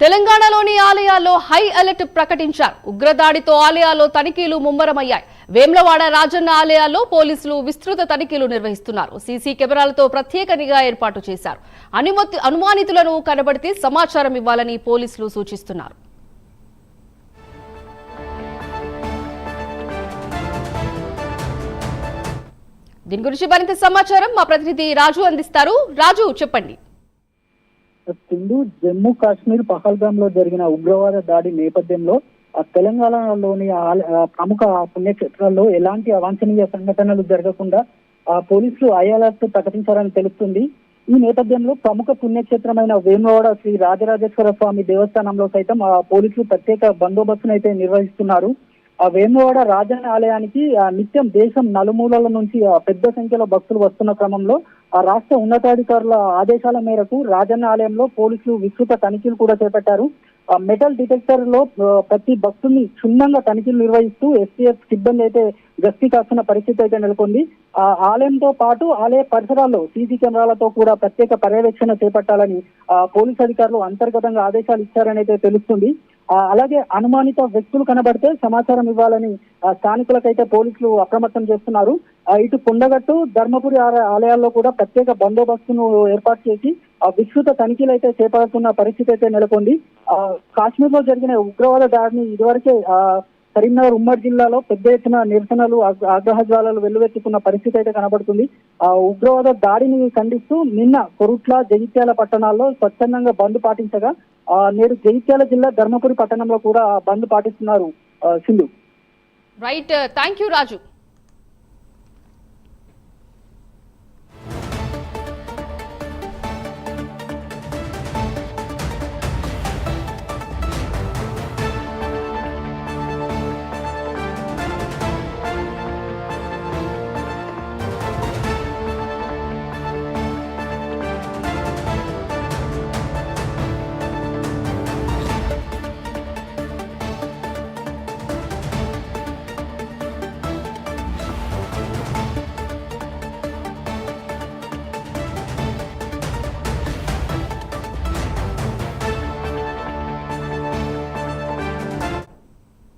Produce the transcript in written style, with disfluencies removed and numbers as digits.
తెలంగాణలోని ఆలయాల్లో high alert ప్రకటించారు. ఉగ్రదాడితో ఆలయాల్లో తనిఖీలు ముమ్మరమయ్యాయి. వేములవాడ రాజన్న ఆలయాల్లో పోలీసులు విస్తృత తనిఖీలు నిర్వహిస్తున్నారు. సీసీ కెమెరాలతో ప్రత్యేక నిఘా ఏర్పాటు చేశారు. అనుమానితులను కనబడితే సమాచారం ఇవ్వాలని పోలీసులు సూచిస్తున్నారు. దీని గురించి మరింత సమాచారం మా ప్రతినిధి రాజు అందిస్తారు. రాజు, చెప్పండి. సింధు, జమ్మూ కాశ్మీర్ పహల్గామ్ లో జరిగిన ఉగ్రవాద దాడి నేపథ్యంలో తెలంగాణలోని ప్రముఖ పుణ్యక్షేత్రాల్లో ఎలాంటి అవాంఛనీయ సంఘటనలు జరగకుండా పోలీసులు హై అలర్ట్ ప్రకటించారని తెలుస్తుంది. ఈ నేపథ్యంలో ప్రముఖ పుణ్యక్షేత్రమైన వేములవాడ శ్రీ రాజరాజేశ్వర స్వామి దేవస్థానంలో సైతం పోలీసులు ప్రత్యేక బందోబస్తును అయితే నిర్వహిస్తున్నారు. వేములవాడ రాజన్న ఆలయానికి నిత్యం దేశం నలుమూలల నుంచి పెద్ద సంఖ్యలో భక్తులు వస్తున్న క్రమంలో రాష్ట్ర ఉన్నతాధికారుల ఆదేశాల మేరకు రాజన్న ఆలయంలో పోలీసులు విస్తృత తనిఖీలు కూడా చేపట్టారు. మెటల్ డిటెక్టర్ లో ప్రతి భక్తుల్ని క్షుణ్ణంగా తనిఖీలు నిర్వహిస్తూ ఎస్టీఎఫ్ సిబ్బంది అయితే గస్తీ కాస్తున్న పరిస్థితి అయితే నెలకొంది. ఆలయంతో పాటు ఆలయ పరిసరాల్లో సీసీ కెమెరాలతో కూడా ప్రత్యేక పర్యవేక్షణ చేపట్టాలని పోలీసు అధికారులు అంతర్గతంగా ఆదేశాలు ఇచ్చారని అయితే తెలుస్తుంది. అలాగే అనుమానిత వ్యక్తులు కనబడితే సమాచారం ఇవ్వాలని స్థానికులకైతే పోలీసులు అప్రమత్తం చేస్తున్నారు. ఇటు కొండగట్టు, ధర్మపురి ఆలయాల్లో కూడా ప్రత్యేక బందోబస్తును ఏర్పాటు చేసి విస్తృత తనిఖీలు అయితే చేపడుతున్న పరిస్థితి అయితే నెలకొంది. కాశ్మీర్ లో జరిగిన ఉగ్రవాద దాడిని ఇదివరకే కరీంనగర్ ఉమ్మడి జిల్లాలో పెద్ద ఎత్తున నిరసనలు, ఆగ్రహ జ్వాలలు వెల్లువెత్తుకున్న పరిస్థితి అయితే కనబడుతుంది. ఉగ్రవాద దాడిని ఖండిస్తూ నిన్న కొరుట్ల, జగిత్యాల పట్టణాల్లో స్వచ్ఛందంగా బంద్ పాటించగా నేడు జగిత్యాల జిల్లా ధర్మపురి పట్టణంలో కూడా బంద్ పాటిస్తున్నారు. Sindhu. Right, thank you Raju.